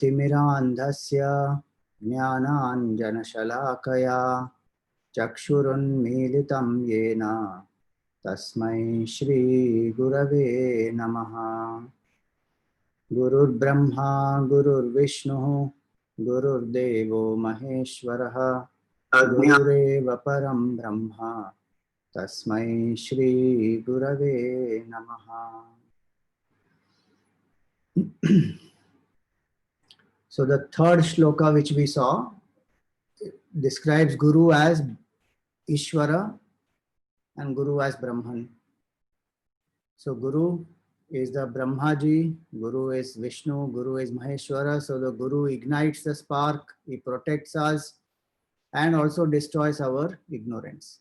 तिमिरान्धस्य ज्ञानाञ्जनशलाकया चक्षुरुन्मीलितं येन तस्मै श्रीगुरवे नमः। गुरुर्ब्रह्मा गुरुर्विष्णुः गुरुर्देवो महेश्वरः गुरुरेव परं ब्रह्म तस्मै श्रीगुरवे नमः। So the third shloka which we saw describes Guru as Ishvara and Guru as Brahman. So Guru is the Brahmaji, Guru is Vishnu, Guru is Maheshwara. So the Guru ignites the spark, he protects us and also destroys our ignorance.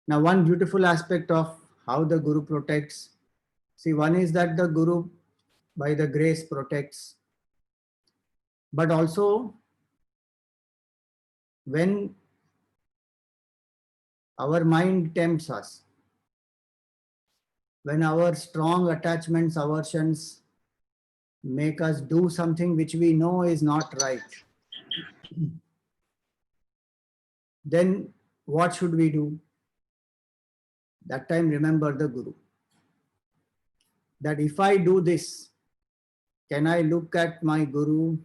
Now one beautiful aspect of how the Guru protects, see, one is that the Guru by the grace protects, but also when our mind tempts us, when our strong attachments, aversions make us do something which we know is not right, then what should we do? That time remember the Guru. That if I do this, can I look at my Guru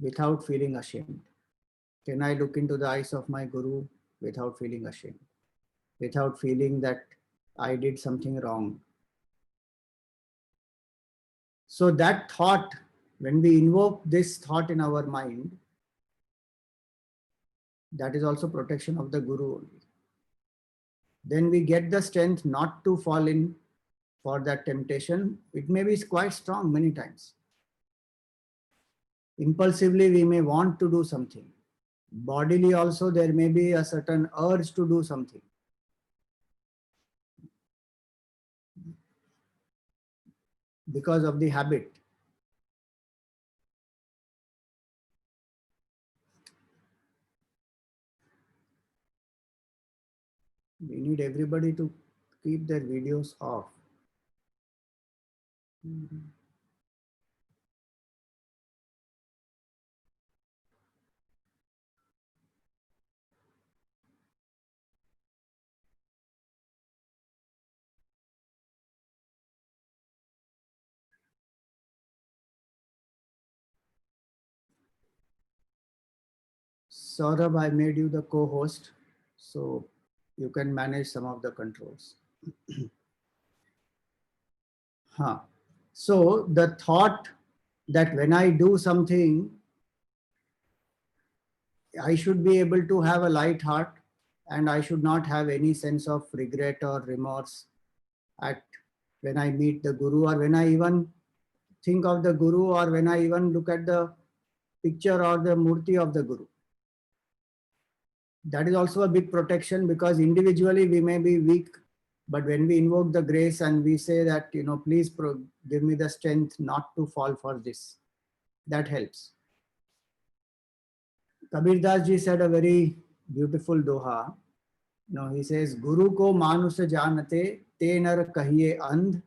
without feeling ashamed? Can I look into the eyes of my Guru without feeling ashamed? Without feeling that I did something wrong? So that thought, when we invoke this thought in our mind, that is also protection of the Guru only. Then we get the strength not to fall in for that temptation. It may be quite strong many times. Impulsively we may want to do something. Bodily also there may be a certain urge to do something. Because of the habit. We need everybody to keep their videos off. Saurabh, I made you the co-host, so you can manage some of the controls. So the thought that when I do something, I should be able to have a light heart and I should not have any sense of regret or remorse at when I meet the Guru, or when I even think of the Guru, or when I even look at the picture or the murti of the Guru. That is also a big protection, because individually we may be weak, but when we invoke the grace and we say that, please give me the strength not to fall for this, that helps. Kabir Das ji said a very beautiful doha. He says, Guru ko manus janate te nar kahiye andh,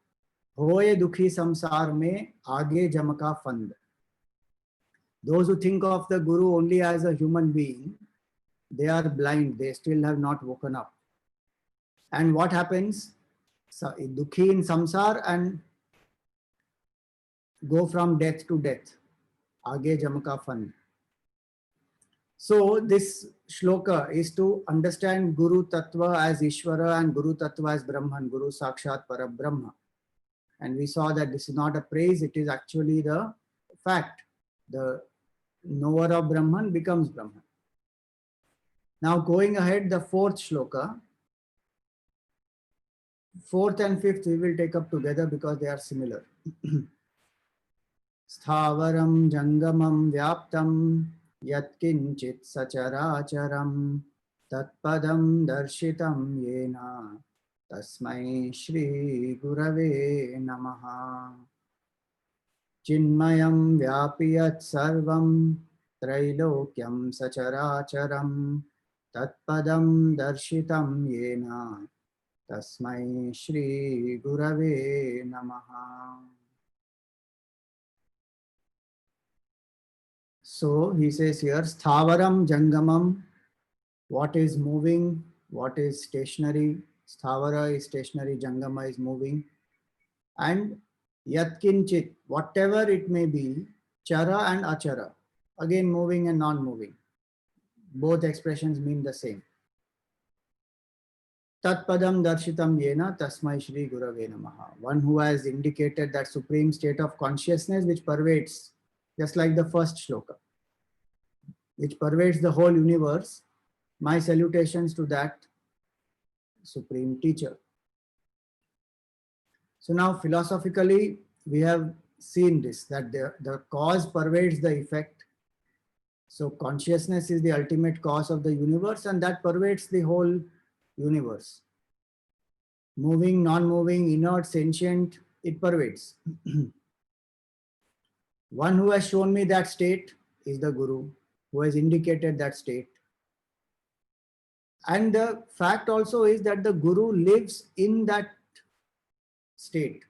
hoye dukhi samsar mein aage jamka fand. Those who think of the Guru only as a human being, they are blind, they still have not woken up. And what happens? So, dukhi in samsar and go from death to death. Aage jamka fand. So this shloka is to understand Guru Tattva as Ishvara and Guru Tattva as Brahman, Guru Sakshat Parabrahma. And we saw that this is not a praise, it is actually the fact. The knower of Brahman becomes Brahman. Now going ahead, the fourth shloka. Fourth and fifth we will take up together because they are similar. Sthavaram jangamam vyaptam yatkinchit sacharacharam tatpadam darshitam yena tasmai shri gurave namaha. Chinmayam vyapiyat sarvam trailokyam sacharacharam tatpadam darshitam yena tasmai shri gurave namaha. So he says here, Sthavaram Jangamam, what is moving, what is stationary. Sthavara is stationary, Jangama is moving. And Yatkinchit, whatever it may be, Chara and Achara, again moving and non-moving. Both expressions mean the same. Tatpadam darshitam yena tasmai shri gurave namaha. One who has indicated that supreme state of consciousness which pervades, just like the first shloka, which pervades the whole universe. My salutations to that supreme teacher. So now philosophically, we have seen this, that the cause pervades the effect. So consciousness is the ultimate cause of the universe, and that pervades the whole universe. Moving, non-moving, inert, sentient, it pervades. One who has shown me that state is the Guru, who has indicated that state. And the fact also is that the Guru lives in that state.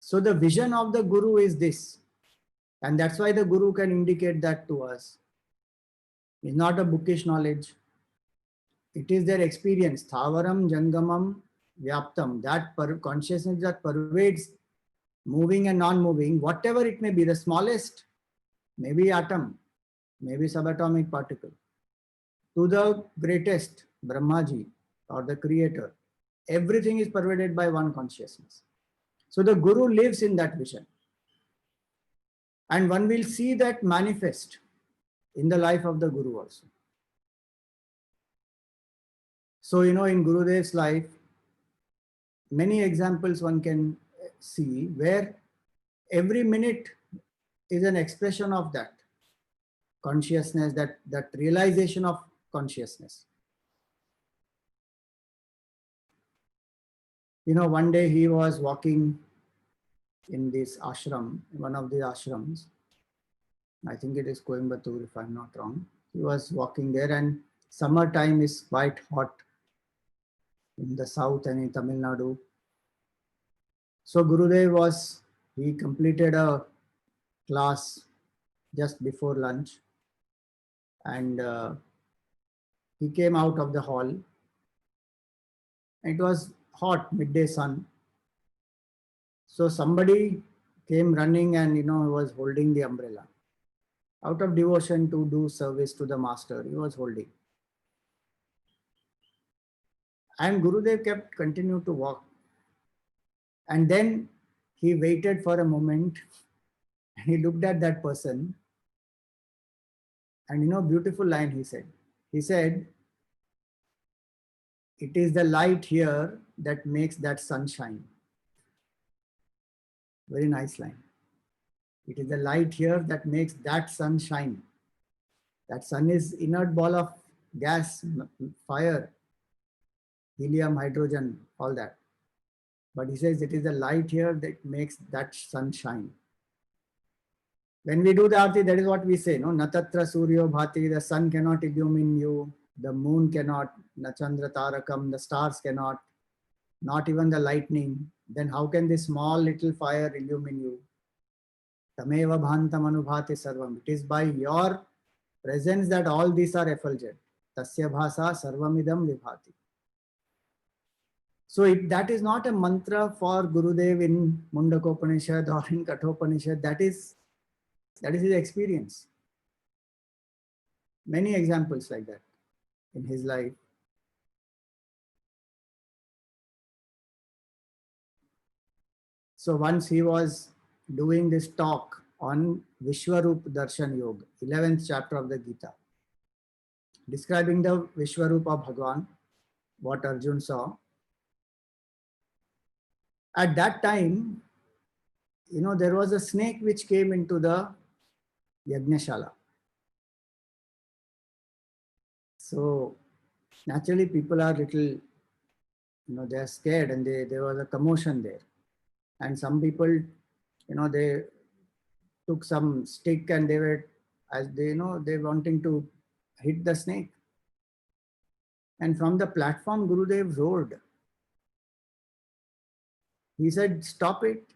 So the vision of the Guru is this. And that's why the Guru can indicate that to us. It's not a bookish knowledge. It is their experience. Thavaram, Jangamam, Vyaptam. That consciousness that pervades moving and non-moving, whatever it may be, the smallest, maybe atom, maybe subatomic particle, to the greatest, Brahmaji or the creator. Everything is pervaded by one consciousness. So the Guru lives in that vision. And one will see that manifest in the life of the Guru also. So, in Gurudev's life, many examples one can see where every minute is an expression of that consciousness, that realization of consciousness. One day he was walking in this ashram, one of the ashrams. I think it is Coimbatore, if I'm not wrong. He was walking there, and summertime is quite hot in the south and in Tamil Nadu. So Gurudev he completed a class just before lunch, and he came out of the hall. It was hot, midday sun. So somebody came running and, he was holding the umbrella. Out of devotion to do service to the master, he was holding. And Gurudev continued to walk. And then he waited for a moment and he looked at that person. And beautiful line he said. He said, "It is the light here that makes that sun shine." Very nice line. It is the light here that makes that sun shine. That sun is inert ball of gas, fire, helium, hydrogen, all that. But he says it is the light here that makes that sun shine. When we do the arti, that is what we say, no? Natatra suryo bhati, the sun cannot illumine you, the moon cannot, na chandra tarakam, the stars cannot, not even the lightning. Then how can this small little fire illumine you? Tameva bhantam anubhati sarvam. It is by your presence that all these are effulgent. Tasya bhasa sarvamidam vibhati. So that is not a mantra for Gurudev in Mundakopanishad or in Kathopanishad. That is his experience. Many examples like that in his life. So once he was doing this talk on Vishwarup Darshan Yoga, 11th chapter of the Gita, describing the Vishwarup of Bhagwan, what Arjun saw. At that time, there was a snake which came into the Yajnashala. So naturally people are little, they are scared, and there was a commotion there. And some people, they took some stick and they were, as they wanting to hit the snake. And from the platform, Gurudev roared. He said, "Stop it."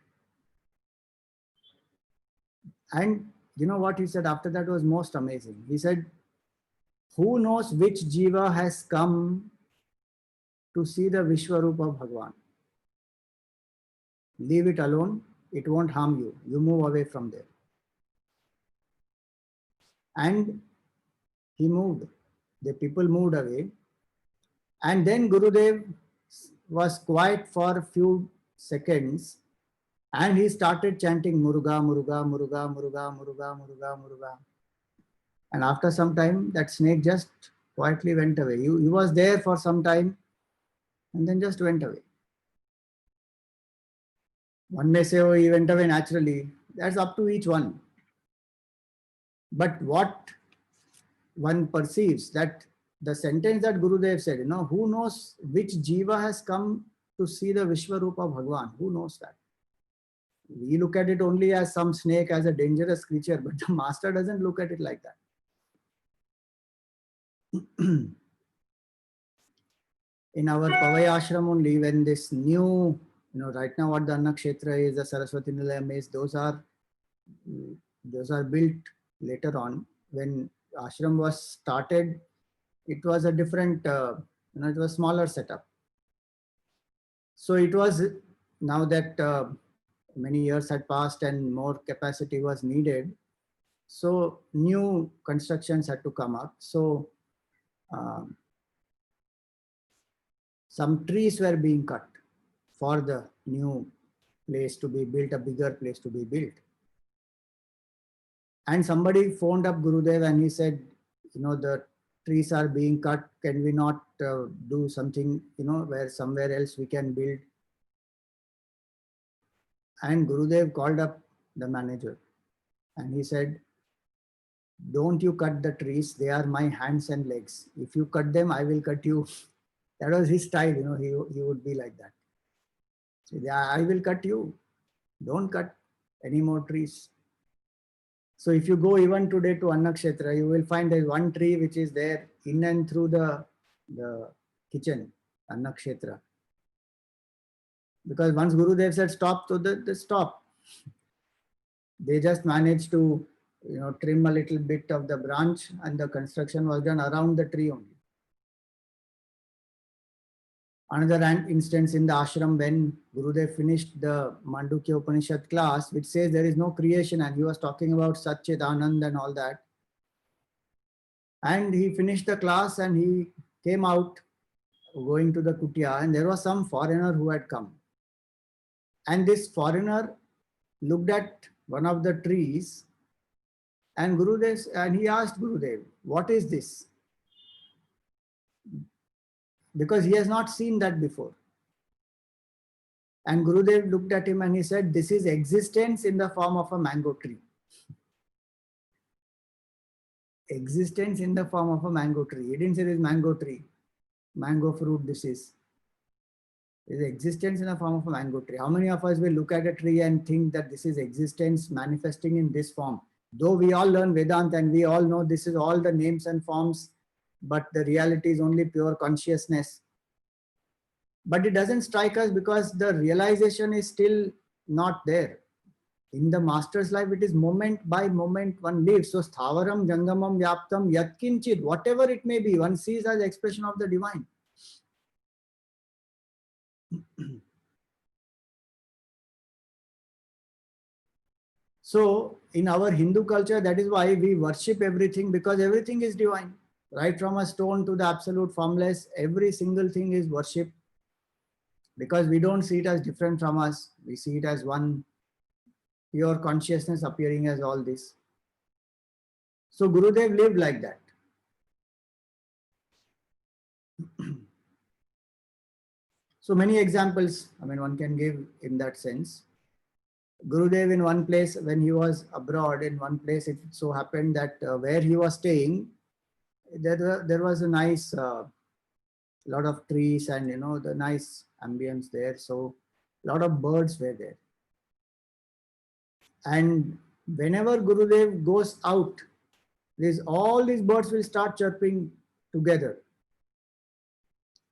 And you know what he said after that was most amazing. He said, who knows which jiva has come to see the Vishwarupa of Bhagavan? Leave it alone. It won't harm you. You move away from there. And he moved. The people moved away. And then Gurudev was quiet for a few seconds and he started chanting Muruga, Muruga, Muruga, Muruga, Muruga, Muruga, Muruga. And after some time, that snake just quietly went away. He was there for some time and then just went away. One may say, oh, he went away naturally. That's up to each one. But what one perceives, that the sentence that Gurudev said, who knows which jiva has come to see the Vishwarupa of Bhagavan? Who knows that? We look at it only as some snake, as a dangerous creature, but the master doesn't look at it like that. In our Pavai ashram only, when this new, right now what the Annakshetra is, the Saraswati Nilayam is, those are built later on. When ashram was started, it was a different, it was smaller setup. So it was, now that many years had passed and more capacity was needed, so new constructions had to come up. So some trees were being cut for the new place to be built, a bigger place to be built. And somebody phoned up Gurudev and he said, the trees are being cut. Can we not do something, where somewhere else we can build? And Gurudev called up the manager and he said, don't you cut the trees. They are my hands and legs. If you cut them, I will cut you. That was his style, he would be like that. So, I will cut you. Don't cut any more trees. So if you go even today to Annakshetra, you will find there is one tree which is there in and through the kitchen, Annakshetra. Because once Gurudev said stop, so they stop. They just managed to trim a little bit of the branch and the construction was done around the tree only. Another instance in the ashram, when Gurudev finished the Mandukya Upanishad class, which says there is no creation, and he was talking about Satchidanand and all that. And he finished the class and he came out going to the kutia, and there was some foreigner who had come. And this foreigner looked at one of the trees and he asked Gurudev, what is this? Because he has not seen that before. And Gurudev looked at him and he said, this is existence in the form of a mango tree. Existence in the form of a mango tree. He didn't say this mango tree, mango fruit this is. It is existence in the form of a mango tree. How many of us will look at a tree and think that this is existence manifesting in this form? Though we all learn Vedanta and we all know this is all the names and forms, but the reality is only pure consciousness. But it doesn't strike us because the realization is still not there. In the master's life, it is moment by moment one lives. So sthavaram, jangamam, vyaptam, yatkinchit, whatever it may be, one sees as expression of the divine. So in our Hindu culture, that is why we worship everything, because everything is divine. Right from a stone to the absolute formless, every single thing is worship. Because we don't see it as different from us. We see it as one pure consciousness appearing as all this. So Gurudev lived like that. So many examples, one can give in that sense. Gurudev in one place, when he was abroad, in one place it so happened that where he was staying, there was a nice lot of trees and the nice ambience there. So a lot of birds were there. And whenever Gurudev goes out, all these birds will start chirping together.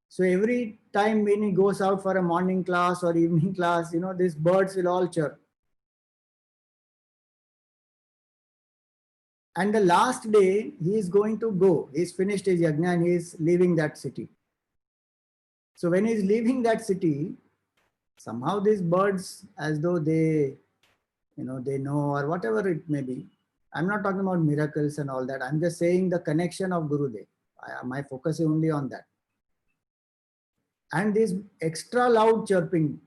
So every time when he goes out for a morning class or evening class, these birds will all chirp. And the last day, he is going to go. He's finished his yajna and he is leaving that city. So when he's leaving that city, somehow these birds, as though they know or whatever it may be. I'm not talking about miracles and all that. I'm just saying the connection of Gurudev. My focus is only on that. And this extra loud chirping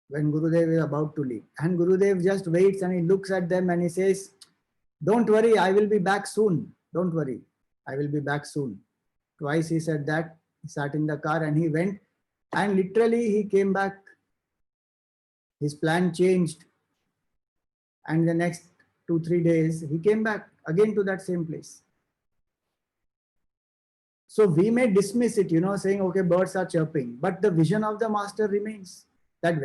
when Gurudev is about to leave. And Gurudev just waits and he looks at them and he says, "Don't worry, I will be back soon. Don't worry, I will be back soon." Twice he said that. He sat in the car and he went, and literally he came back. His plan changed. And the next 2-3 days, he came back again to that same place. So we may dismiss it, saying, okay, birds are chirping, but the vision of the master remains. That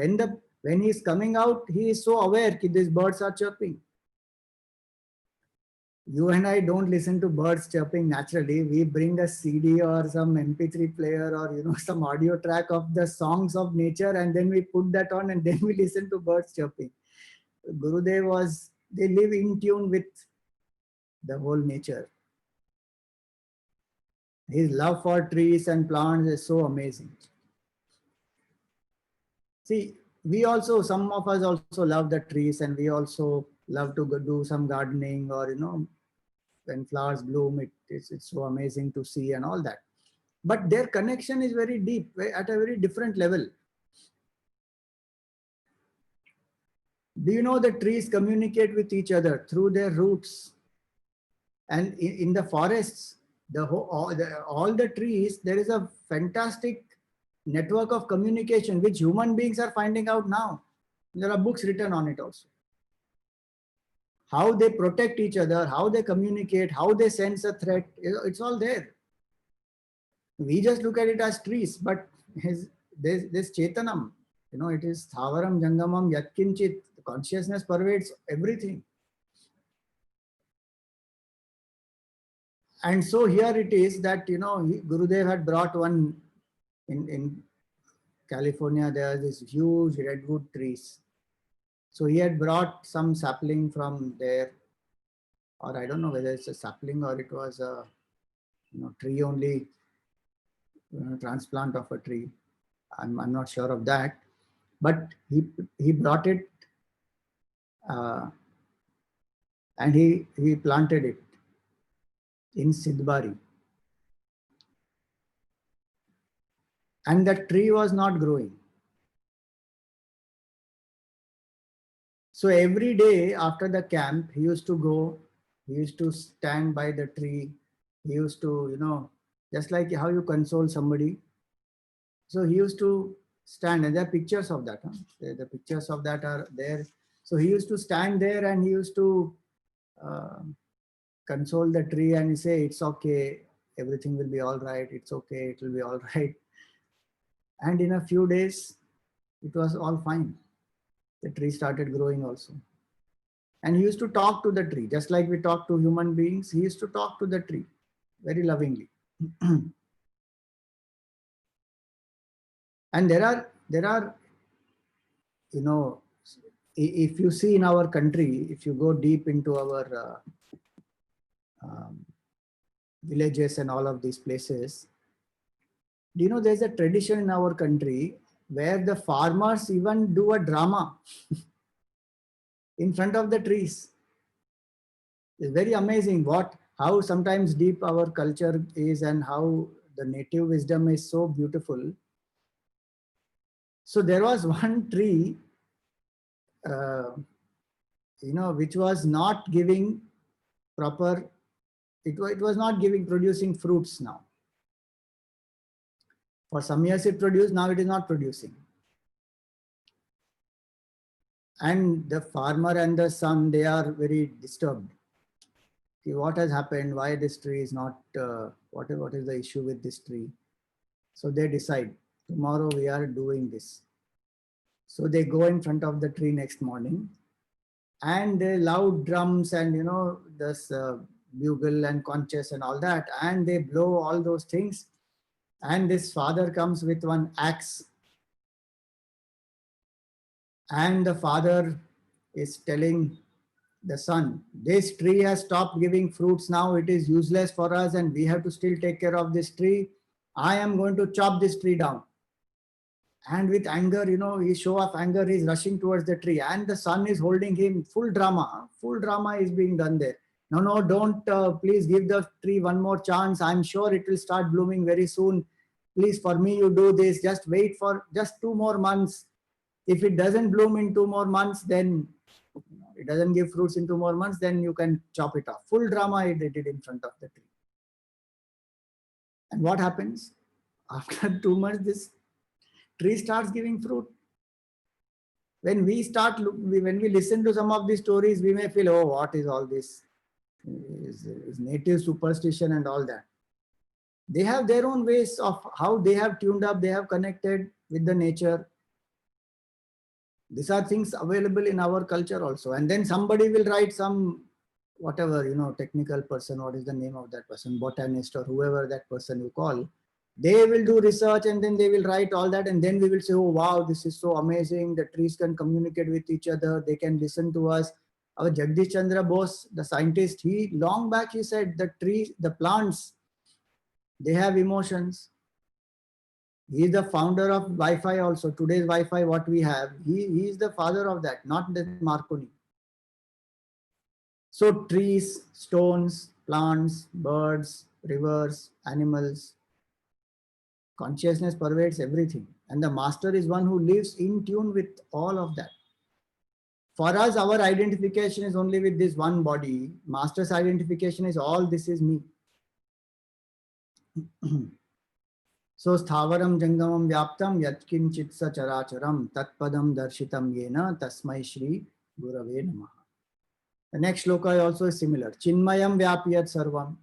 when he is coming out, he is so aware that these birds are chirping. You and I don't listen to birds chirping naturally. We bring a CD or some MP3 player or some audio track of the songs of nature, and then we put that on and then we listen to birds chirping. Gurudev they live in tune with the whole nature. His love for trees and plants is so amazing. See, some of us also love the trees, and we also love to go do some gardening, or when flowers bloom, it's so amazing to see and all that. But their connection is very deep, at a very different level. Do you know the trees communicate with each other through their roots? And in the forests, all the trees, there is a fantastic network of communication which human beings are finding out now. There are books written on it also. How they protect each other, how they communicate, how they sense a threat, it's all there. We just look at it as trees, but this Chetanam, it is Thavaram Jangamam Yatkinchit. Consciousness pervades everything. And so here it is that, Gurudev had brought one in California. There are these huge redwood trees. So he had brought some sapling from there, or I don't know whether it's a sapling or it was a tree only, transplant of a tree. I'm not sure of that, but he brought it and he planted it in Sidbari. And that tree was not growing. So every day after the camp, he used to stand by the tree. He used to, just like how you console somebody. So he used to stand, and there are pictures of that. The pictures of that are there. So he used to stand there and he used to console the tree and say, "It's okay, everything will be all right. It's okay, it will be all right." And in a few days, it was all fine. The tree started growing also. And he used to talk to the tree, just like we talk to human beings. He used to talk to the tree very lovingly. And there are, if you see in our country, if you go deep into our villages and all of these places, do you know there's a tradition in our country where the farmers even do a drama in front of the trees. It's very amazing how sometimes deep our culture is and how the native wisdom is so beautiful. So there was one tree, which was not giving proper, it was not producing fruits now. For some years it produced, now it is not producing. And the farmer and the son, they are very disturbed. Okay, what has happened? Why this tree is not, what is the issue with this tree? So they decide, tomorrow we are doing this. So they go in front of the tree next morning, and they loud drums and, this bugle and conches and all that, and they blow all those things. And this father comes with one axe. And the father is telling the sun. This tree has stopped giving fruits now. It is useless for us and we have to still take care of this tree. I am going to chop this tree down. And with anger, his show of anger, he's rushing towards the tree and the sun is holding him. Full drama is being done there. No, don't, please give the tree one more chance. I'm sure it will start blooming very soon. Please, for me, you do this. Just wait for just 2 more months. If it doesn't bloom in 2 more months, then it doesn't give fruits in 2 more months, then you can chop it off. Full drama they did in front of the tree. And what happens? After 2 months, this tree starts giving fruit. When we listen to some of these stories, we may feel, oh, what is all this? Is native superstition and all that. They have their own ways of how they have tuned up, they have connected with the nature. These are things available in our culture also. And then somebody will write some, whatever, technical person, what is the name of that person, botanist or whoever that person you call. They will do research and then they will write all that. And then we will say, oh, wow, this is so amazing. The trees can communicate with each other. They can listen to us. Our Jagdish Chandra Bose, the scientist, long back he said the trees, the plants, they have emotions. He is the founder of Wi-Fi also. Today's Wi-Fi, what we have, he is the father of that, not the Marconi. So trees, stones, plants, birds, rivers, animals, consciousness pervades everything. And the master is one who lives in tune with all of that. For us, our identification is only with this one body. Master's identification is all this is me. So sthavaram jangamam vyaptam yatkinchit sa characharam tatpadam darshitam yena tasmai shri gurave namaha. The next shloka also is similar. Chinmayam vyapyat sarvam.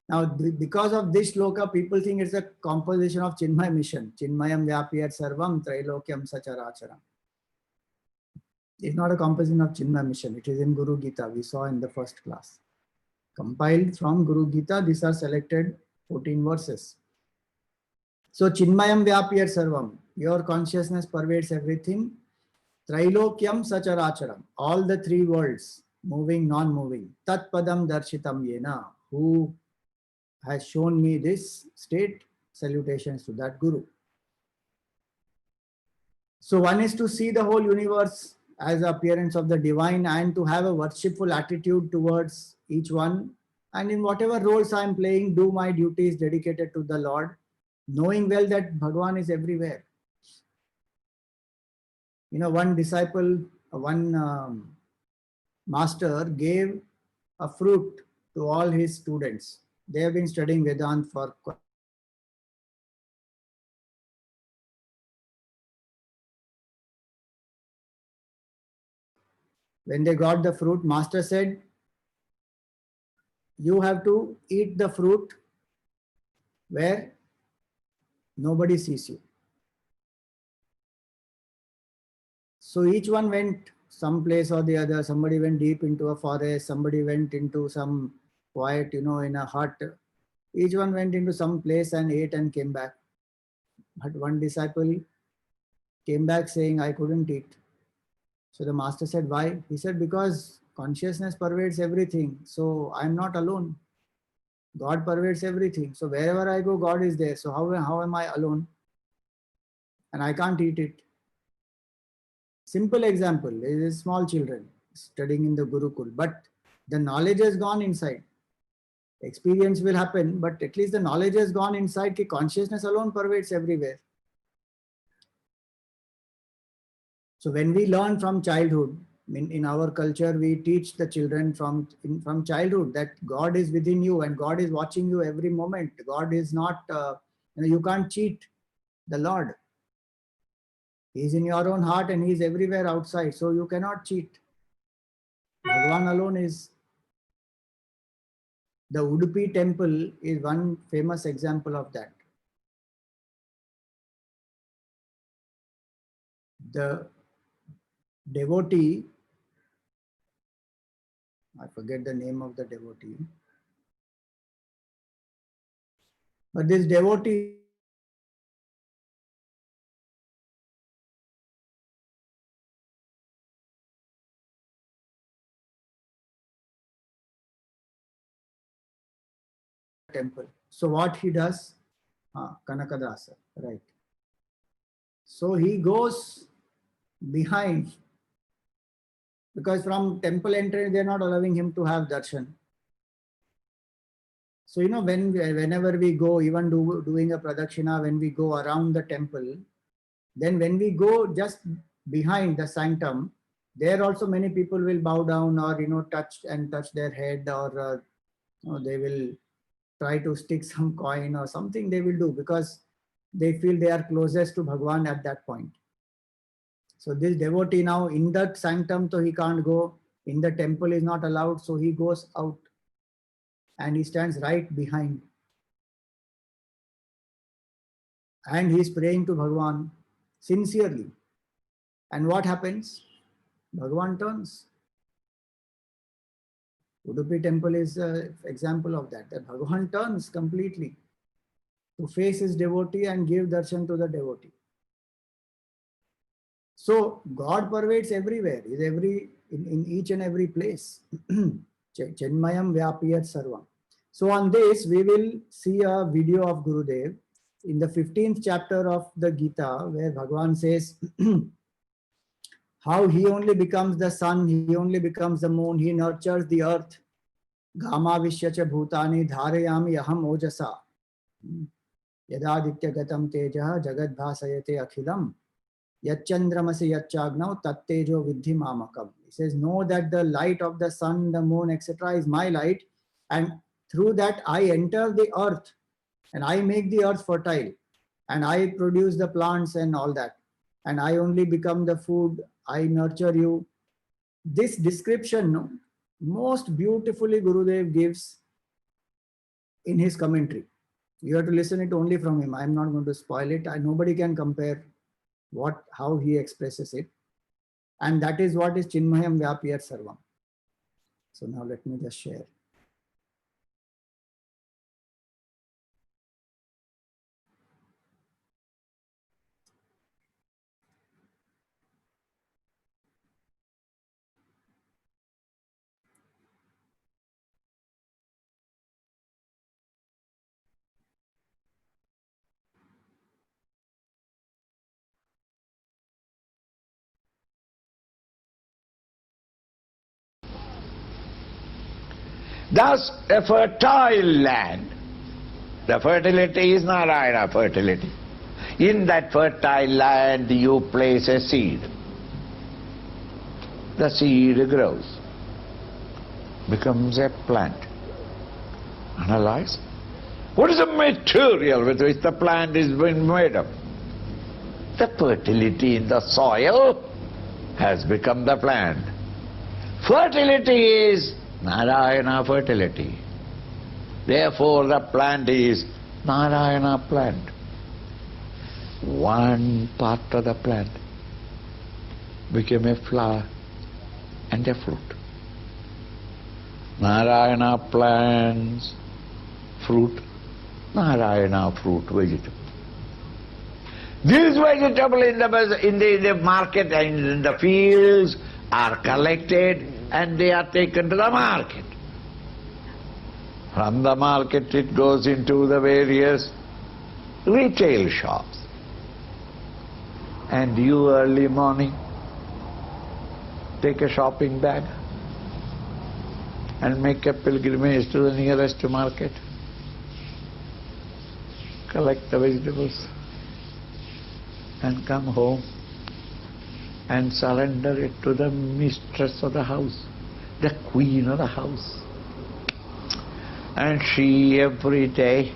Now, because of this shloka, people think it's a composition of Chinmay mission. Chinmayam vyapyat sarvam trailokyam sa characharam. It's not a composition of Chinmay mission. It is in Guru Gita. We saw in the first class. Compiled from Guru Gita, these are selected 14 verses. So Chinmayam vyapyat sarvam. Your consciousness pervades everything. Trailokyam sacharacharam. All the three worlds, moving, non-moving. Tat padam darshitam yena. Who has shown me this state? Salutations to that Guru. So one is to see the whole universe as the appearance of the divine and to have a worshipful attitude towards each one. And in whatever roles I am playing, do my duties dedicated to the Lord, knowing well that Bhagavan is everywhere. One disciple, one master gave a fruit to all his students. They have been studying Vedanta for when they got the fruit, master said, you have to eat the fruit where nobody sees you. So each one went some place or the other. Somebody went deep into a forest. Somebody went into some quiet, in a hut. Each one went into some place and ate and came back. But one disciple came back saying, I couldn't eat. So the master said, why? He said, because consciousness pervades everything. So I'm not alone. God pervades everything. So wherever I go, God is there. So how am I alone? And I can't eat it. Simple example is small children studying in the Gurukul, but the knowledge has gone inside. Experience will happen, but at least the knowledge has gone inside. Ki consciousness alone pervades everywhere. So when we learn from childhood, in our culture, we teach the children from childhood that God is within you and God is watching you every moment. God is not, you can't cheat the Lord. He is in your own heart and he is everywhere outside. So you cannot cheat. Bhagavan alone is. The Udupi temple is one famous example of that. The devotee, I forget the name of the devotee, but this devotee temple. So what he does? Kanakadasa, right. So he goes behind, because from temple entrance they are not allowing him to have darshan. So whenever we go, even doing a pradakshina, when we go around the temple, then when we go just behind the sanctum, there also many people will bow down or touch their head, or they will try to stick some coin or something they will do, because they feel they are closest to Bhagwan at that point. So this devotee now in that sanctum, so he can't go, in the temple is not allowed, so he goes out and he stands right behind. And he is praying to Bhagwan sincerely. And what happens? Bhagwan turns. Udupi temple is an example of that. That Bhagwan turns completely to face his devotee and give darshan to the devotee. So God pervades everywhere, is in each and every place. Chenmayam vyapiyat sarvam. So on this, we will see a video of Gurudev in the 15th chapter of the Gita, where Bhagwan says how he only becomes the sun, he only becomes the moon, he nurtures the earth. Gama vishyacha bhutani dharayami aham ojasa. Yadaditya gatam tejaha jagad bhasayate akhilam. Yachandramasi yachagnav tattejo vidhi mamakam. He says, know that the light of the sun, the moon, etc. is my light, and through that I enter the earth and I make the earth fertile and I produce the plants and all that, and I only become the food, I nurture you. This description most beautifully Gurudev gives in his commentary. You have to listen it only from him. I am not going to spoil it. Nobody can compare how he expresses it. And that is what is Chinmayam Vyapiyat Sarvam. So now let me just share. Thus, a fertile land. The fertility is Narayana fertility. In that fertile land, you place a seed. The seed grows, becomes a plant. Analyze. What is the material with which the plant is being made up? The fertility in the soil has become the plant. Fertility is Narayana fertility. Therefore the plant is Narayana plant. One part of the plant became a flower and a fruit. Narayana plants fruit, Narayana fruit vegetable. These vegetables in the market and in the fields are collected and they are taken to the market. From the market it goes into the various retail shops. And you early morning take a shopping bag and make a pilgrimage to the nearest market. Collect the vegetables and come home and surrender it to the mistress of the house, the queen of the house. And she every day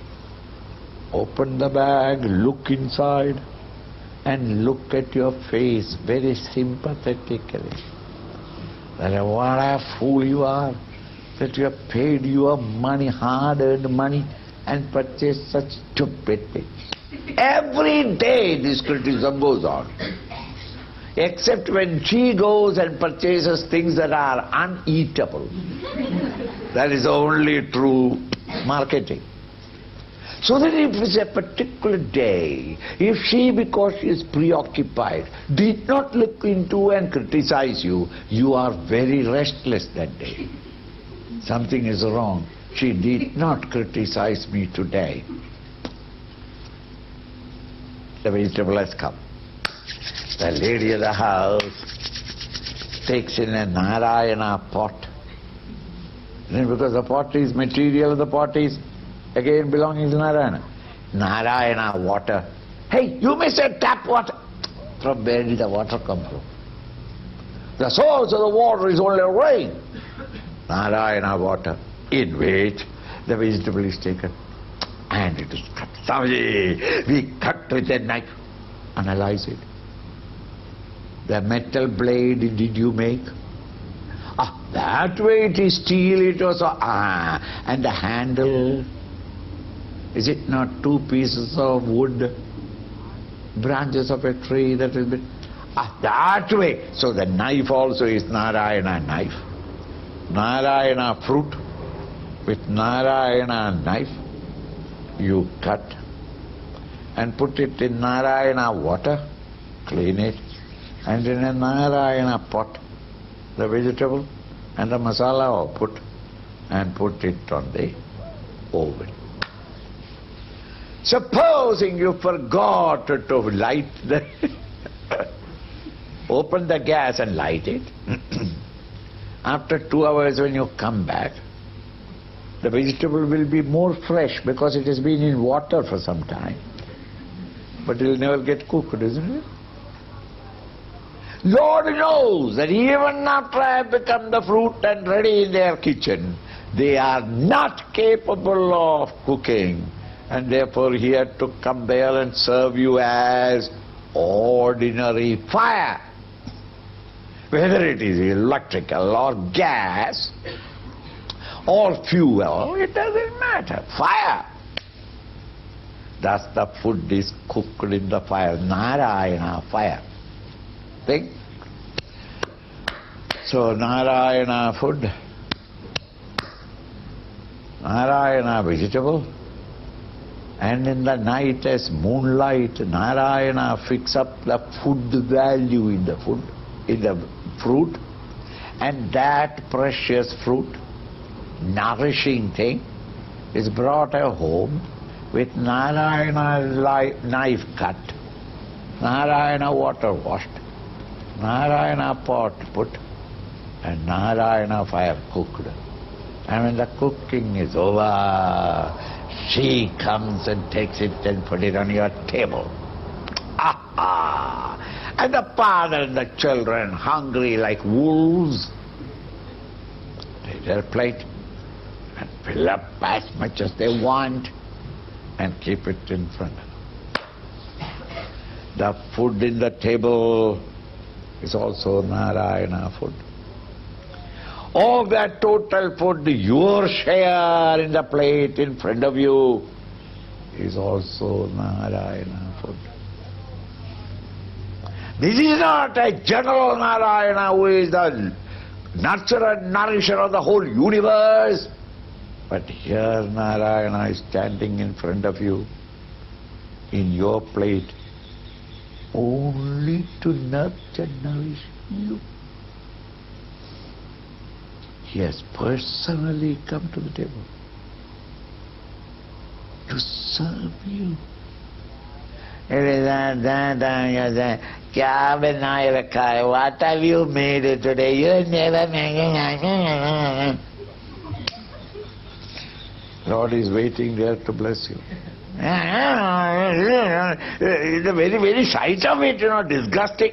open the bag, look inside and look at your face very sympathetically. That what a fool you are, that you have paid your money, hard-earned money, and purchased such stupid things. Every day this criticism goes on. Except when she goes and purchases things that are uneatable. That is only true marketing. So that if it's a particular day, if she, because she is preoccupied, did not look into and criticize you, you are very restless that day. Something is wrong. She did not criticize me today. The vegetable has come. The lady of the house takes in a Narayana pot. And because the pot is material, the pot is again belonging to Narayana. Narayana water. Hey, you missed a tap water. From where did the water come from? The source of the water is only rain. Narayana water, in which the vegetable is taken and it is cut. Swamiji, we cut with a knife. Analyze it. The metal blade did you make? That way it is steel, it was and the handle, is it not two pieces of wood, branches of a tree that has been that way? So the knife also is Narayana knife. Narayana fruit with Narayana knife you cut and put it in Narayana water, clean it, and in a Narayana pot the vegetable and the masala are put and put it on the oven. Supposing you forgot to light the open the gas and light it. After 2 hours when you come back, the vegetable will be more fresh because it has been in water for some time. But it will never get cooked, isn't it? Lord knows that even after I have become the fruit and ready in their kitchen, they are not capable of cooking. And therefore he had to come there and serve you as ordinary fire. Whether it is electrical or gas or fuel, it doesn't matter. Fire. Thus the food is cooked in the fire. Narayana fire. Think? So Narayana food, Narayana vegetable, and in the night as moonlight, Narayana fix up the food value in the food, in the fruit, and that precious fruit, nourishing thing, is brought home with Narayana knife cut, Narayana water washed, Narayana pot put, and Narayana fire cooked. And when the cooking is over, she comes and takes it and put it on your table. And the father and the children, hungry like wolves, take their plate and fill up as much as they want and keep it in front of them. The food in the table is also Narayana food. All that total food, your share in the plate in front of you, is also Narayana food. This is not a general Narayana who is the nurturer and nourisher of the whole universe. But here Narayana is standing in front of you, in your plate, only to nurture and nourish you. He has personally come to the table to serve you. What have you made today? You never made. Lord is waiting there to bless you. The very sight of it, disgusting.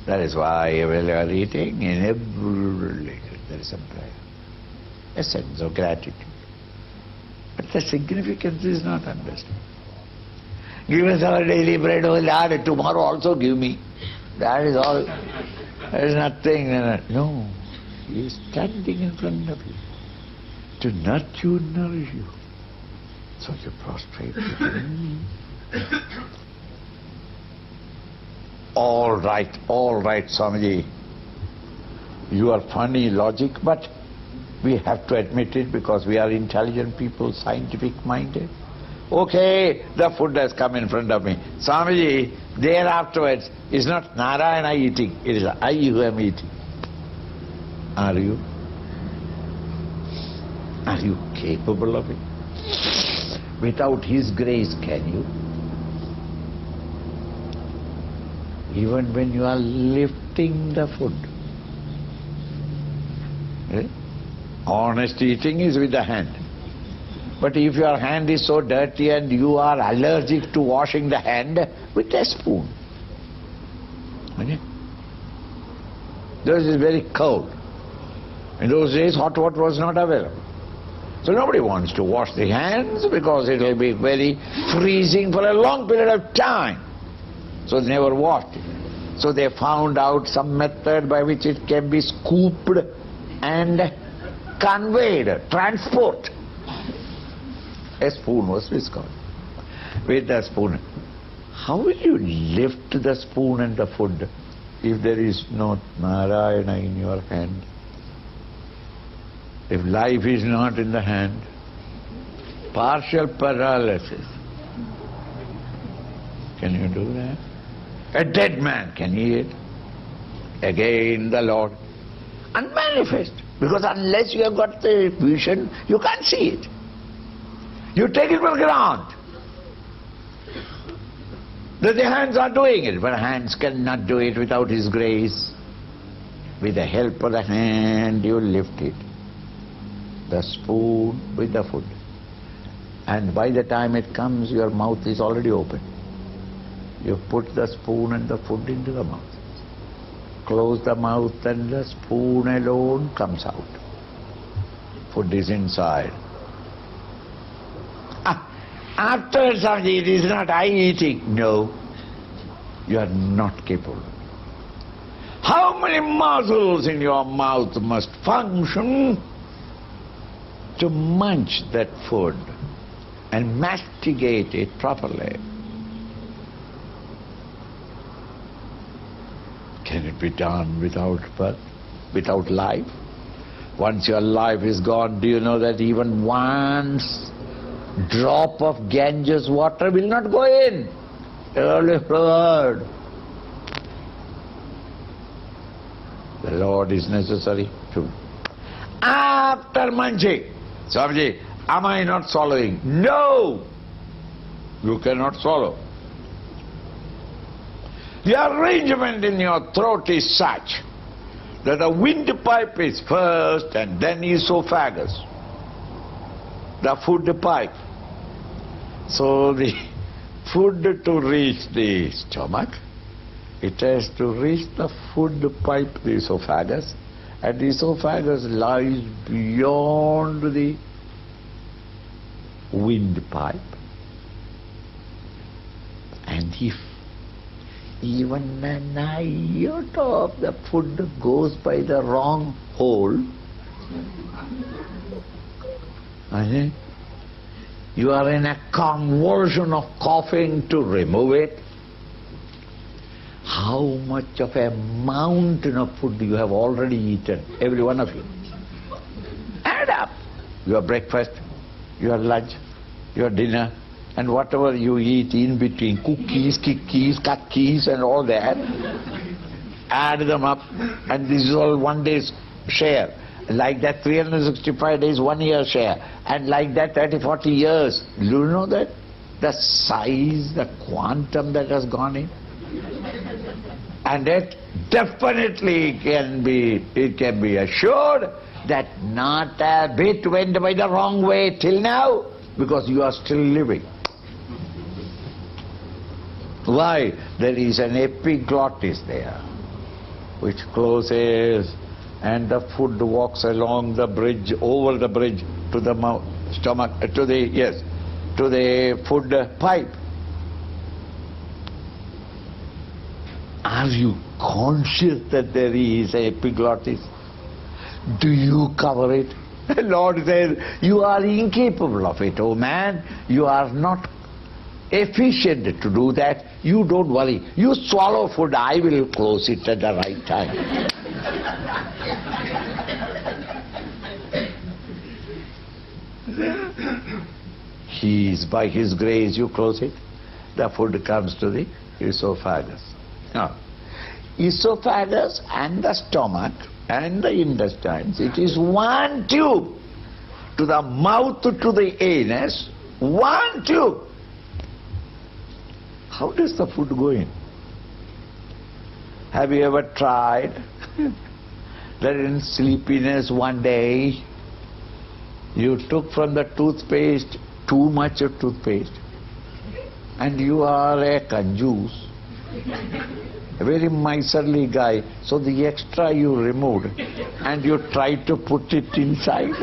That is why when you are eating, in every religion there is a prayer, a sense of gratitude. But the significance is not understood. Give us our daily bread, oh Lord, tomorrow also give me. That is all. There is nothing. No. He is standing in front of you to nurture you and nourish you. So you prostrate before him. All right, Swamiji. You are funny logic, but we have to admit it because we are intelligent people, scientific minded. Okay, the food has come in front of me. Swamiji, there afterwards is not Narayana eating, it is I who am eating. Are you? Are you capable of it? Without His grace, can you? Even when you are lifting the food. Honest eating is with the hand. But if your hand is so dirty and you are allergic to washing the hand, with a spoon. This is very cold. In those days, hot water was not available. So nobody wants to wash the hands because it will be very freezing for a long period of time. So they never washed it. So they found out some method by which it can be scooped and conveyed, transport. A spoon was discovered. With the spoon. How will you lift the spoon and the food if there is no Narayana in your hand? If life is not in the hand, partial paralysis. Can you do that? A dead man can eat. Again the Lord. Unmanifest. Because unless you have got the vision, you can't see it. You take it for granted that the hands are doing it, but hands cannot do it without His grace. With the help of the hand, you lift it. The spoon with the food. And by the time it comes, your mouth is already open. You put the spoon and the food into the mouth. Close the mouth and the spoon alone comes out. Food is inside. Afterwards, it is not I eating. No, you are not capable. How many muscles in your mouth must function to munch that food and masticate it properly? Can it be done without birth, without life? Once your life is gone, do you know that even one drop of Ganges water will not go in? Early heard. The Lord is necessary too. After munching, Swamiji, am I not swallowing? No! You cannot swallow. The arrangement in your throat is such that the windpipe is first and then esophagus, the food pipe. So the food to reach the stomach, it has to reach the food pipe, the esophagus, and the esophagus lies beyond the windpipe. And if even an iota of the food goes by the wrong hole, you are in a convulsion of coughing to remove it. How much of a mountain of food you have already eaten, every one of you? Add up your breakfast, your lunch, your dinner, and whatever you eat in between, cookies, kikis, kakis and all that, add them up, and this is all one day's share. Like that 365 days, 1 year share, and like that 30, 40 years. Do you know that? The size, the quantum that has gone in? And it definitely can be assured that not a bit went by the wrong way till now, because you are still living. Why? There is an epiglottis there, which closes, and the food walks along the bridge, over the bridge to the mouth, stomach, to the food pipe. Are you conscious that there is an epiglottis? Do you cover it? The Lord says, you are incapable of it, oh man. You are not efficient to do that. You don't worry. You swallow food, I will close it at the right time. He is, by His grace, you close it, the food comes to the esophagus. Now, esophagus and the stomach and the intestines. It is one tube. To the mouth, to the anus, one tube. How does the food go in? Have you ever tried that in sleepiness one day you took from the toothpaste too much of toothpaste and you are a kanjoos, a very miserly guy, so the extra you removed and you tried to put it inside?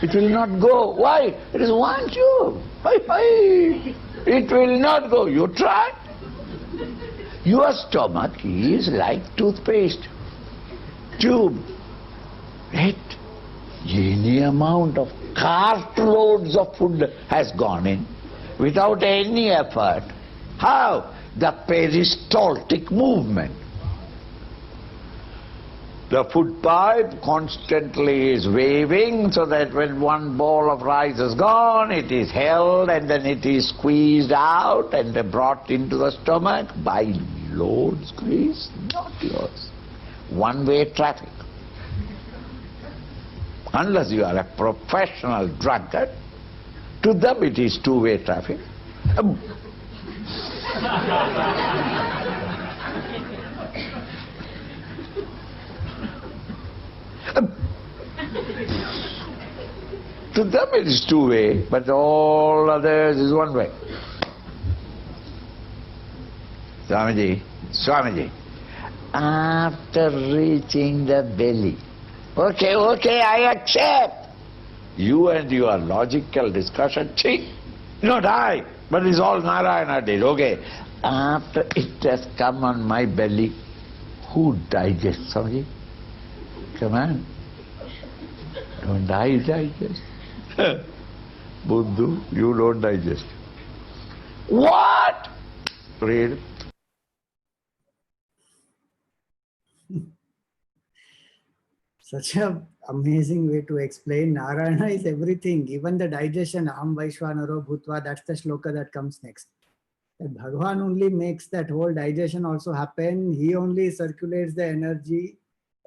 It will not go. Why? It is one tube. It will not go. You try. Your stomach is like toothpaste tube. Yet any amount of cartloads of food has gone in without any effort. How? The peristaltic movement. The food pipe constantly is waving so that when one bowl of rice is gone, it is held and then it is squeezed out and brought into the stomach by Lord's grace, not yours. One-way traffic. Unless you are a professional drunkard, to them it is two-way traffic. To them it is two-way, but all others is one way. Swamiji, after reaching the belly, okay, I accept. You and your logical discussion, not I, but it's all Narayana did, okay. After it has come on my belly, who digests, Swamiji? Come on. Don't I digest? Buddhu, you don't digest. What? Read. Such a amazing way to explain. Narayana is everything, even the digestion. Aham Vaishwanaro Bhutva, that's the shloka that comes next. That Bhagavan only makes that whole digestion also happen. He only circulates the energy,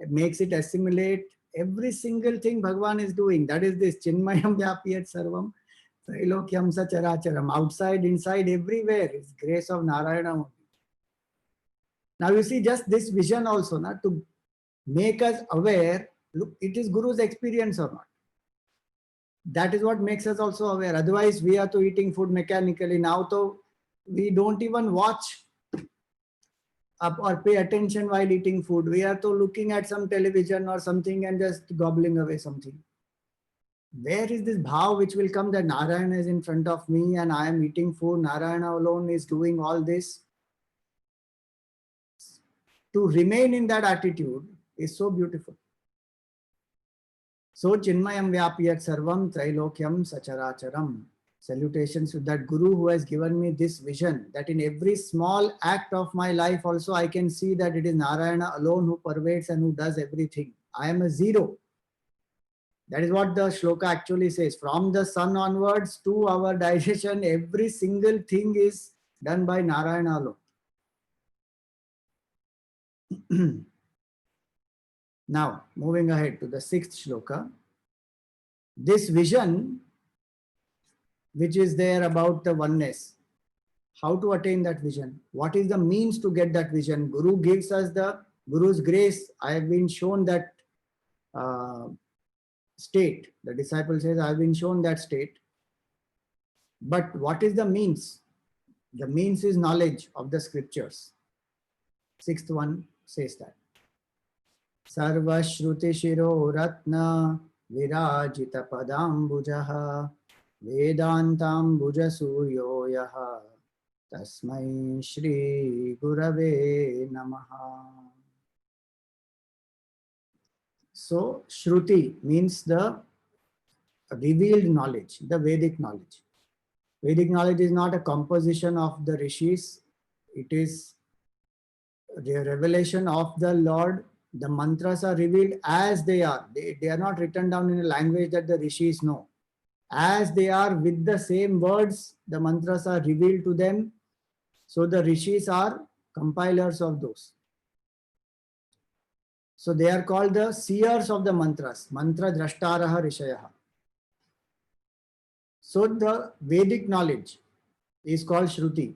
makes it assimilate. Every single thing Bhagavan is doing. That is this Chinmayam Vyapiyat Sarvam, Trailokyam Sacharacharam. Outside, inside, everywhere is grace of Narayana. Now you see just this vision also, not to make us aware, look, it is Guru's experience or not. That is what makes us also aware. Otherwise, we are to eating food mechanically. Now, though, we don't even watch up or pay attention while eating food. We are to looking at some television or something and just gobbling away something. Where is this bhav which will come that Narayana is in front of me and I am eating food, Narayana alone is doing all this? To remain in that attitude is so beautiful. So Chinmayam Vyapiyat Sarvam Trailokyam Sacharacharam. Salutations to that Guru who has given me this vision that in every small act of my life also I can see that it is Narayana alone who pervades and who does everything. I am a zero. That is what the shloka actually says. From the sun onwards to our digestion, every single thing is done by Narayana alone. Now, moving ahead to the 6th shloka. This vision which is there about the oneness. How to attain that vision? What is the means to get that vision? Guru gives us the Guru's grace. I have been shown that state. The disciple says, I have been shown that state. But what is the means? The means is knowledge of the scriptures. 6th one says that. Sarva Shruti Shiro Ratna Virajita Padambujaha Vedantam Bhuja Suryo Yaha Tasmai Shri Gurave Namaha. So Shruti means the revealed knowledge, the Vedic knowledge. Vedic knowledge is not a composition of the rishis. It is the revelation of the Lord. The mantras are revealed as they are. They are not written down in a language that the rishis know. As they are with the same words, the mantras are revealed to them. So the rishis are compilers of those. So they are called the seers of the mantras, mantra drashtaraha rishayaha. So the Vedic knowledge is called Shruti.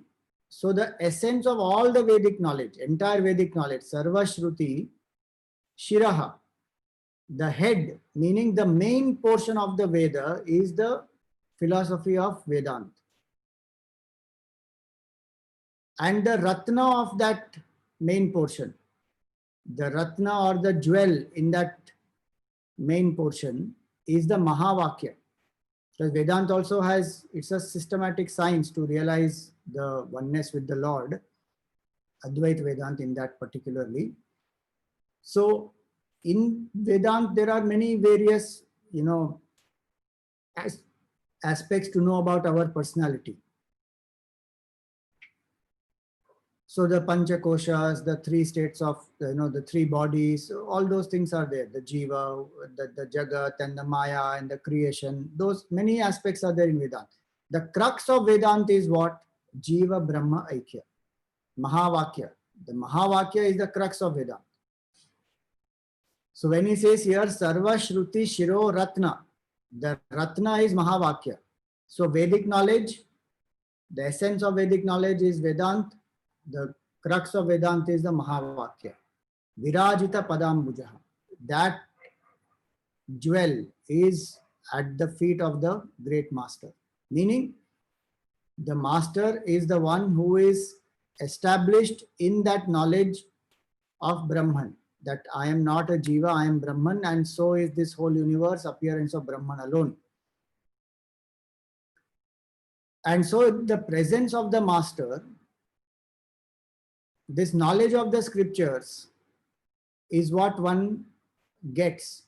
So the essence of all the Vedic knowledge, entire Vedic knowledge, Sarva Shruti, Shiraha, the head, meaning the main portion of the Veda is the philosophy of Vedanta. And the Ratna of that main portion, the Ratna or the jewel in that main portion is the Mahavakya. Because Vedanta also has, it's a systematic science to realize the oneness with the Lord, Advaita Vedanta in that particularly. So in Vedanta, there are many various, aspects to know about our personality. So the Panchakoshas, the three states of, the three bodies, all those things are there. The Jiva, the Jagat and the Maya and the creation, those many aspects are there in Vedanta. The crux of Vedanta is what? Jiva Brahma Aikya. Mahavakya. The Mahavakya is the crux of Vedanta. So when he says here, Sarva Shruti Shiro Ratna, the Ratna is Mahavakya. So Vedic knowledge, the essence of Vedic knowledge is Vedanta. The crux of Vedanta is the Mahavakya. Virajita Padambujaha. That jewel is at the feet of the great master. Meaning, the master is the one who is established in that knowledge of Brahman. That I am not a Jiva, I am Brahman, and so is this whole universe, appearance of Brahman alone. And so the presence of the master, this knowledge of the scriptures is what one gets.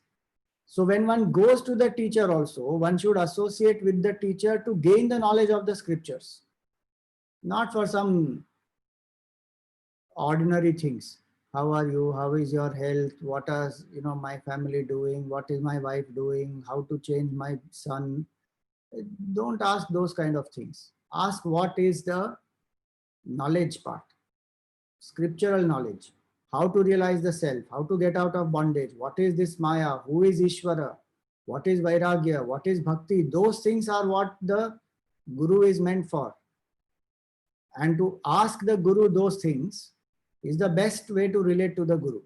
So when one goes to the teacher also, one should associate with the teacher to gain the knowledge of the scriptures. Not for some ordinary things. How are you? How is your health? What is my family doing? What is my wife doing? How to change my son? Don't ask those kind of things. Ask what is the knowledge part. Scriptural knowledge, how to realize the self, how to get out of bondage, what is this Maya, who is Ishvara, what is Vairagya, what is Bhakti, those things are what the Guru is meant for. And to ask the Guru those things is the best way to relate to the Guru.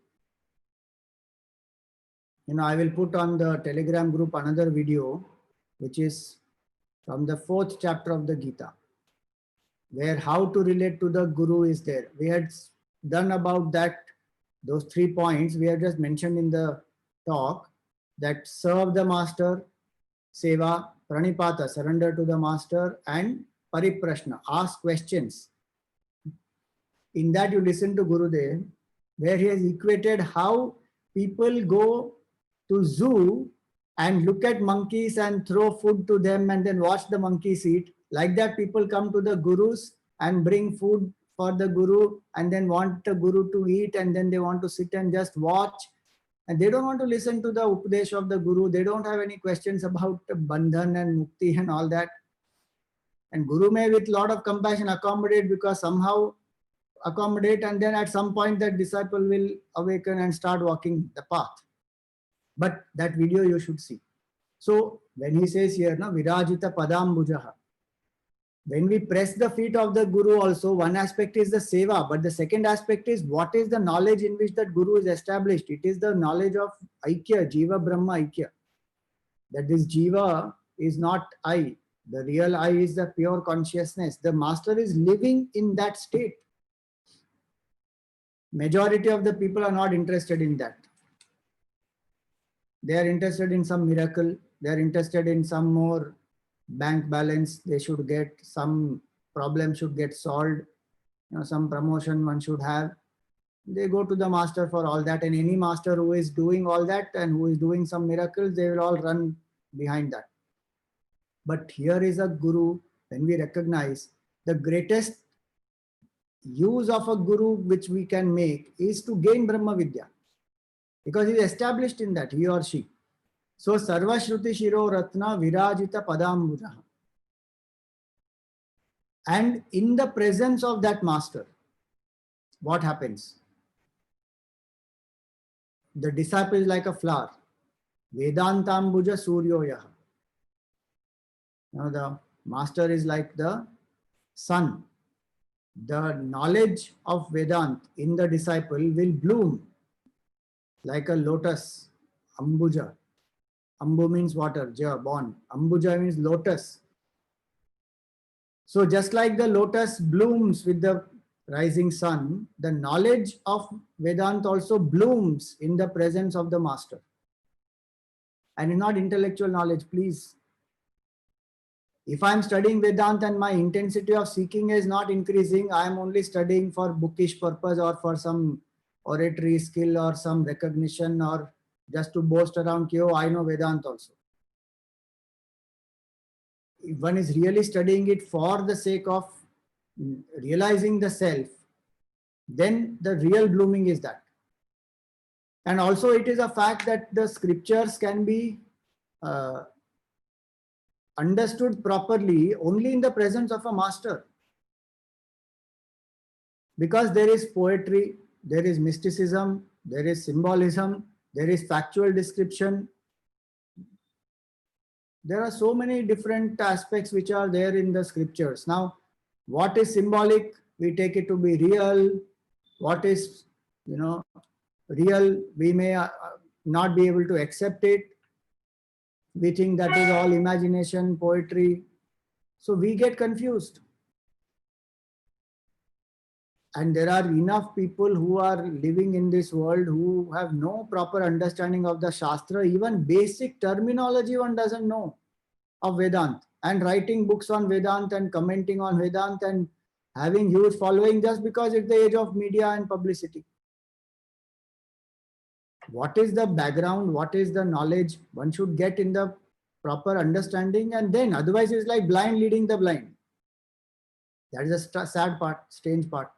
I will put on the Telegram group another video, which is from the 4th chapter of the Gita, where how to relate to the Guru is there. We had done about that, those 3 points we have just mentioned in the talk, that serve the master, seva, pranipata, surrender to the master, and pariprashna, ask questions. In that you listen to Gurudev, where he has equated how people go to zoo and look at monkeys and throw food to them and then watch the monkeys eat. Like that, people come to the gurus and bring food for the Guru and then want the Guru to eat, and then they want to sit and just watch. And they don't want to listen to the Upadesh of the Guru. They don't have any questions about Bandhan and Mukti and all that. And Guru may with lot of compassion accommodate, because somehow accommodate, and then at some point that disciple will awaken and start walking the path. But that video you should see. So when he says here, Virajita Padambujaha, when we press the feet of the Guru also, one aspect is the seva, but the second aspect is what is the knowledge in which that Guru is established. It is the knowledge of Aikya, Jiva Brahma Aikya. That this Jiva is not I. The real I is the pure consciousness. The master is living in that state. Majority of the people are not interested in that. They are interested in some miracle. They are interested in some more bank balance they should get, some problem should get solved, some promotion one should have. They go to the master for all that, and any master who is doing all that and who is doing some miracles, they will all run behind that. But here is a Guru. When we recognize, the greatest use of a Guru which we can make is to gain Brahma Vidya, because he is established in that, he or she. So Sarva Shruti Shiro Ratna Virajita Padambujaha. And in the presence of that master, what happens? The disciple is like a flower. Vedantambuja suryoyaha. Now the master is like the sun. The knowledge of Vedant in the disciple will bloom like a lotus, ambuja. Ambu means water, ja, born. Ambuja means lotus. So just like the lotus blooms with the rising sun, the knowledge of Vedanta also blooms in the presence of the master. And it's not intellectual knowledge, please. If I'm studying Vedanta and my intensity of seeking is not increasing, I'm only studying for bookish purpose or for some oratory skill or some recognition or just to boast around, oh, I know Vedanta also. If one is really studying it for the sake of realizing the self, then the real blooming is that. And also it is a fact that the scriptures can be understood properly only in the presence of a master. Because there is poetry, there is mysticism, there is symbolism, there is factual description. There are so many different aspects which are there in the scriptures. Now, what is symbolic, we take it to be real. What is, real, we may not be able to accept it. We think that is all imagination, poetry. So we get confused. And there are enough people who are living in this world who have no proper understanding of the Shastra. Even basic terminology one doesn't know of Vedanta. And writing books on Vedanta and commenting on Vedanta and having huge following just because it's the age of media and publicity. What is the background? What is the knowledge? One should get in the proper understanding, and then otherwise it's like blind leading the blind. That is a sad part, strange part.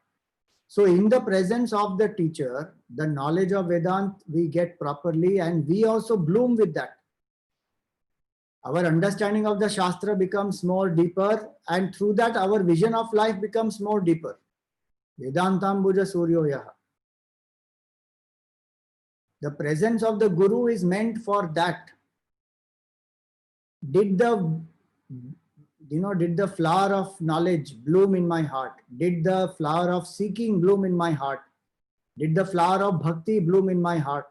So in the presence of the teacher, the knowledge of Vedanta we get properly, and we also bloom with that. Our understanding of the Shastra becomes more deeper, and through that our vision of life becomes more deeper. Vedantambuja suryoyaha. The presence of the Guru is meant for that. Did the flower of knowledge bloom in my heart? Did the flower of seeking bloom in my heart? Did the flower of bhakti bloom in my heart?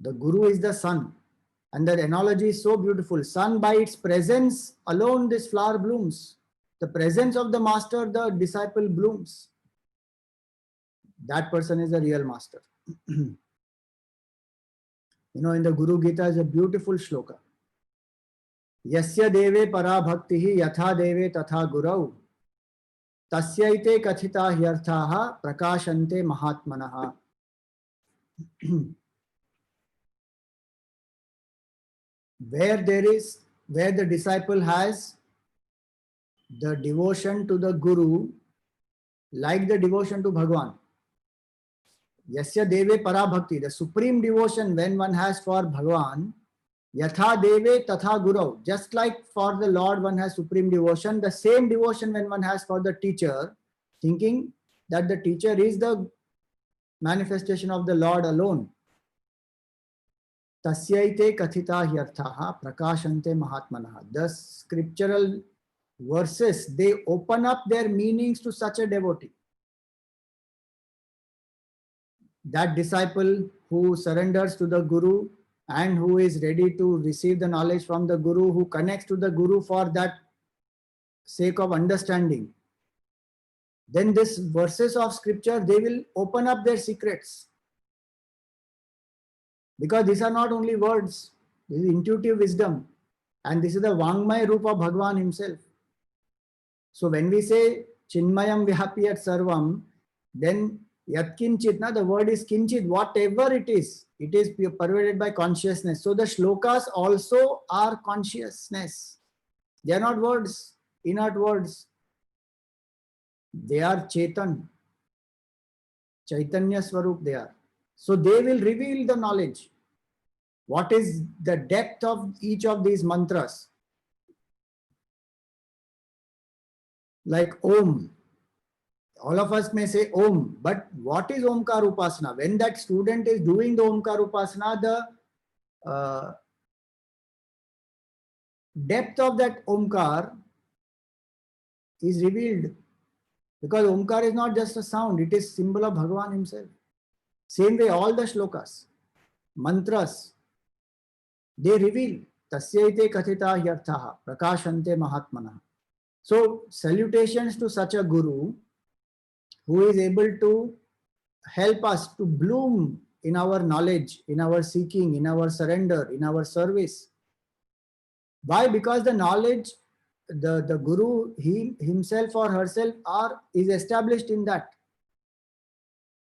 The Guru is the sun. And the analogy is so beautiful. Sun, by its presence alone, this flower blooms. The presence of the master, the disciple blooms. That person is a real master. In the Guru Gita is a beautiful shloka. Yasya deve para bhaktihi yatha deve tatha gurau tasyaite kathita hyarthaha prakashante mahatmanaha. Where the disciple has the devotion to the Guru, like the devotion to Bhagwan. Yasya deve para bhakti, the supreme devotion when one has for Bhagwan, yatha deve tatha guru, just like for the Lord one has supreme devotion, the same devotion when one has for the teacher, thinking that the teacher is the manifestation of the Lord alone. Tasyaite kathita hyarthaha prakashante mahatmanaha. The scriptural verses, they open up their meanings to such a devotee. That disciple who surrenders to the Guru and who is ready to receive the knowledge from the Guru, who connects to the Guru for that sake of understanding, then these verses of scripture, they will open up their secrets. Because these are not only words, this is intuitive wisdom. And this is the Vangmaya Rupa Bhagwan himself. So when we say Chinmayam Vyapiyat Sarvam, then Yat Kinchit, the word is Kinchit, whatever it is pervaded by consciousness. So the shlokas also are consciousness. They are not words, inert words. They are Chetan, Chaitanya Swarup they are. So they will reveal the knowledge. What is the depth of each of these mantras? Like Om. All of us may say Om, but what is Omkar Upasana? When that student is doing the Omkar Upasana, the depth of that Omkar is revealed, because Omkar is not just a sound, it is symbol of Bhagavan himself. Same way all the shlokas, mantras, they reveal tasyaite kathita yarthaha prakashante mahatmana. So salutations to such a guru who is able to help us to bloom in our knowledge, in our seeking, in our surrender, in our service. Why? Because the knowledge, the guru, he himself or herself is established in that.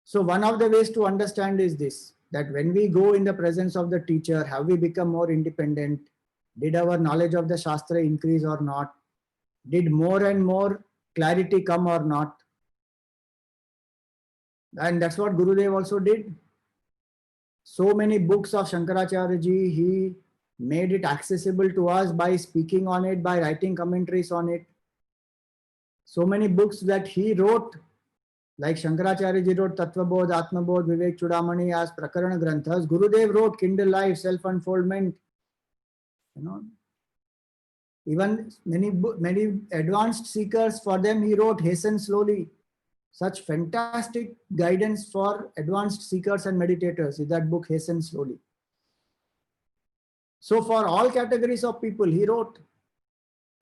So one of the ways to understand is this, that when we go in the presence of the teacher, have we become more independent? Did our knowledge of the Shastra increase or not? Did more and more clarity come or not? And that's what Gurudev also did. So many books of Shankaracharya ji, he made it accessible to us by speaking on it, by writing commentaries on it. So many books that he wrote, like Shankaracharya ji wrote Tattvabodh, Atmabodh, Vivek Chudamani as Prakarana Granthas. Gurudev wrote Kindle Life, Self-Unfoldment. You know, even many advanced seekers, for them he wrote Hasten Slowly. Such fantastic guidance for advanced seekers and meditators is that book Hasten Slowly. So for all categories of people, he wrote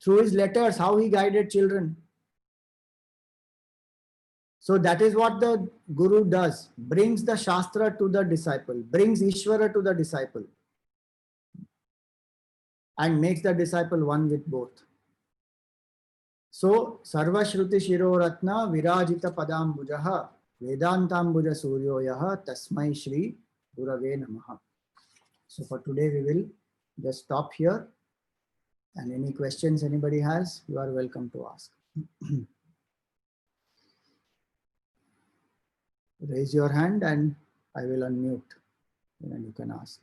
through his letters how he guided children. So that is what the Guru does, brings the Shastra to the disciple, brings Ishvara to the disciple, and makes the disciple one with both. So Sarva Shruti Shiro Ratna Virajita Padambujaha Vedantambuja Suryoyaha Tasmai Shri Gurave Namaha. So for today we will just stop here, and any questions anybody has, you are welcome to ask. Raise your hand and I will unmute, and you can ask.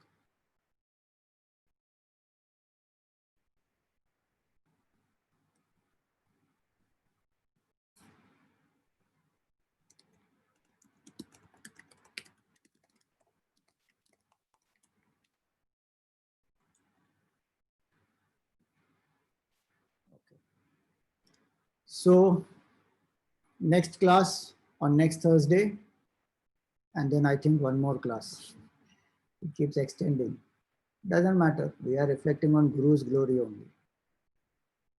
So next class on next Thursday, and then I think one more class. It keeps extending. Doesn't matter. We are reflecting on Guru's glory only.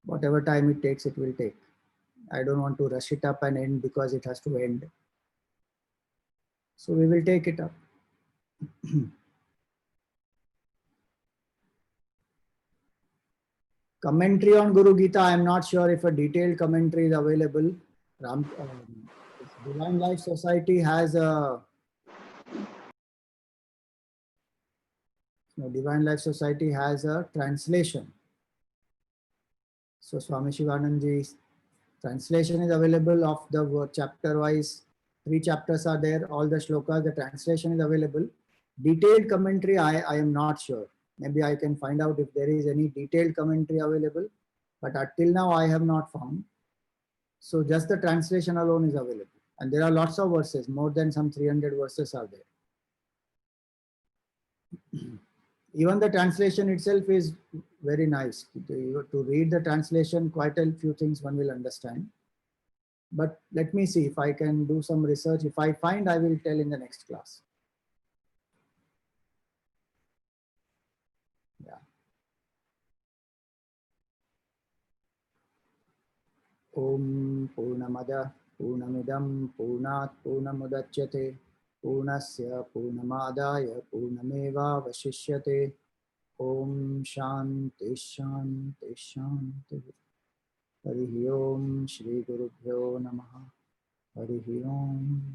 Whatever time it takes, it will take. I don't want to rush it up and end because it has to end. So we will take it up. Commentary on Guru Gita, I am not sure if a detailed commentary is available. Divine Life Society has a Divine Life Society has a translation. So Swami Shivananda's translation is available of the chapter wise. 3 chapters are there, all the shlokas, the translation is available. Detailed commentary, I am not sure. Maybe I can find out if there is any detailed commentary available, but until now I have not found. So just the translation alone is available. And there are lots of verses, more than some 300 verses are there. Even the translation itself is very nice. To read the translation, quite a few things one will understand. But let me see if I can do some research. If I find, I will tell in the next class. Yeah. Om Purnamada Purnamidam Purnat Purnamudachyate Purnasya Purnamadaya Purnameva Vashishyate. Om Shanti Shanti Shanti. Harihi Om Shri Gurubhyo Namaha. Harihi Om.